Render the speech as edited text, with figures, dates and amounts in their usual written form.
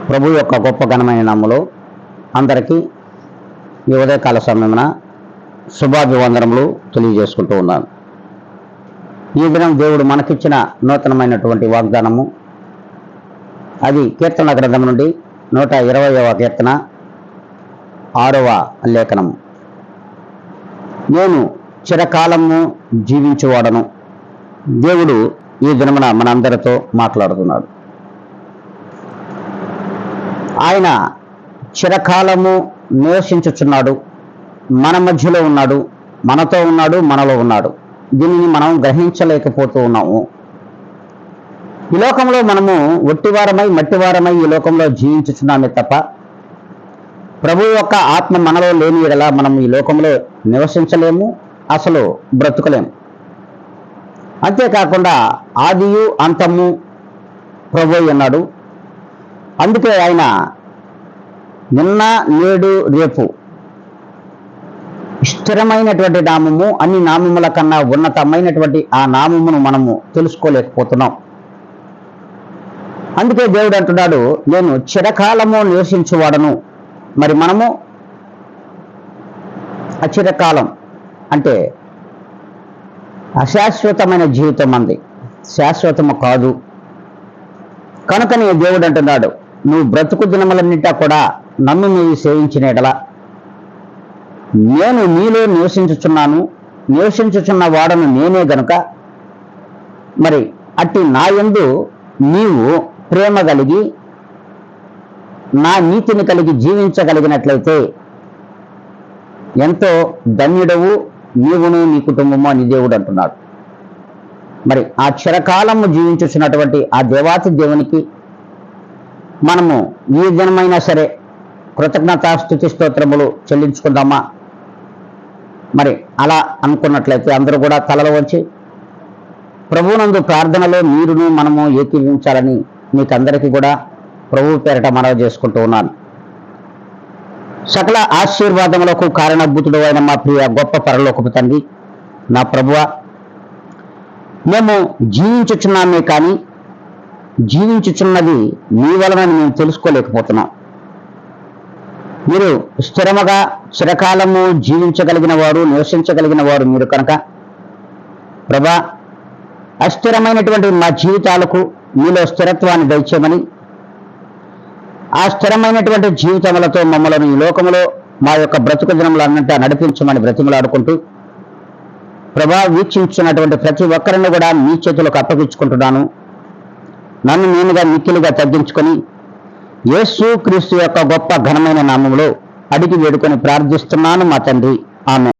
ప్రభు యొక్క గొప్ప ఘనమైన నామములో అందరికీ ఈ ఉదయకాల సమయమున శుభాభివందనములు తెలియజేసుకుంటూ ఉన్నాను. ఈ దినం దేవుడు మనకిచ్చిన నూతనమైనటువంటి వాగ్దానము, అది కీర్తన గ్రంథం నుండి 120వ కీర్తన 6వ లేఖనము. నేను చిరకాలము జీవించువాడను. దేవుడు ఈ దినమున మనందరితో మాట్లాడుతున్నాడు. ఆయన చిరకాలము నివసించుచున్నాడు, మన మధ్యలో ఉన్నాడు, మనతో ఉన్నాడు, మనలో ఉన్నాడు. దీనిని మనం గ్రహించలేకపోతూ ఉన్నాము. ఈ లోకంలో మనము ఒట్టివారమై మట్టివారమై ఈ లోకంలో జీవించుచున్నామే తప్ప ప్రభు యొక్క ఆత్మ మనలో లేని ఎడల మనం ఈ లోకంలో నివసించలేము, అసలు బ్రతుకలేము. అంతేకాకుండా ఆదియు అంతము ప్రభు అన్నాడు. అందుకే ఆయన నిన్న నేడు రేపు స్థిరమైనటువంటి నామము, అన్ని నామముల కన్నా ఉన్నతమైనటువంటి ఆ నామమును మనము తెలుసుకోలేకపోతున్నాం. అందుకే దేవుడు అంటున్నాడు, నేను చిరకాలము నివసించువాడను. మరి మనము అచిరకాలం అంటే అశాశ్వతమైన జీవితం అంది, శాశ్వతము కాదు. కనుకనే దేవుడు అంటున్నాడు, నువ్వు బ్రతుకు దినములన్నిటా కూడా నన్ను నీవు సేవించిన ఎడల నేను నీలో నివసించుచున్నాను, నివసించుచున్న వాడను నేనే గనుక మరి అట్టి నా యందు నీవు ప్రేమ కలిగి నా నీతిని కలిగి జీవించగలిగినట్లయితే ఎంతో ధన్యుడవు నీవును నీ కుటుంబము అని దేవుడు అంటున్నాడు. మరి ఆ చిరకాలము జీవించుచున్నటువంటి ఆ దేవాతి దేవునికి మనము ఈ దినమైనా సరే కృతజ్ఞతా స్తుతి స్తోత్రములు చెల్లించుకుందామా? మరి అలా అనుకున్నట్లయితే అందరూ కూడా తలలు వచ్చి ప్రభువునందు ప్రార్థనలో మీరును మనము ఏకీవించాలని మీకు అందరికీ కూడా ప్రభువు పేరట మనవి చేసుకుంటూ ఉన్నాను. సకల ఆశీర్వాదములకు కారణభూతుడు అయిన మా ప్రియ గొప్ప పరలోకపు తండ్రి, నా ప్రభువా, మేము జీవించుచున్నామే కానీ జీవించుచున్నది మీ వలన మేము తెలుసుకోలేకపోతున్నాం. మీరు స్థిరముగా చిరకాలము జీవించగలిగిన వారు, నివసించగలిగిన వారు మీరు కనుక ప్రభా, అస్థిరమైనటువంటి మా జీవితాలకు మీలో స్థిరత్వాన్ని దయచేయమని, ఆ స్థిరమైనటువంటి జీవితములతో మమ్మలను ఈ లోకములో మా యొక్క బ్రతుకు దినములన్నంతా నడిపించమని బ్రతిమలాడుకుంటూ ప్రభా, వీక్షించున్నటువంటి ప్రతి ఒక్కరిని కూడా మీ చేతులకు అప్పగించుకుంటున్నాను. నన్ను నేనుగా మిక్కిలిగా తగ్గించుకొని యేసు క్రీస్తు యొక్క గొప్ప ఘనమైన నామములో అడిగి వేడుకొని ప్రార్థిస్తున్నాను మా తండ్రి. ఆమేన్.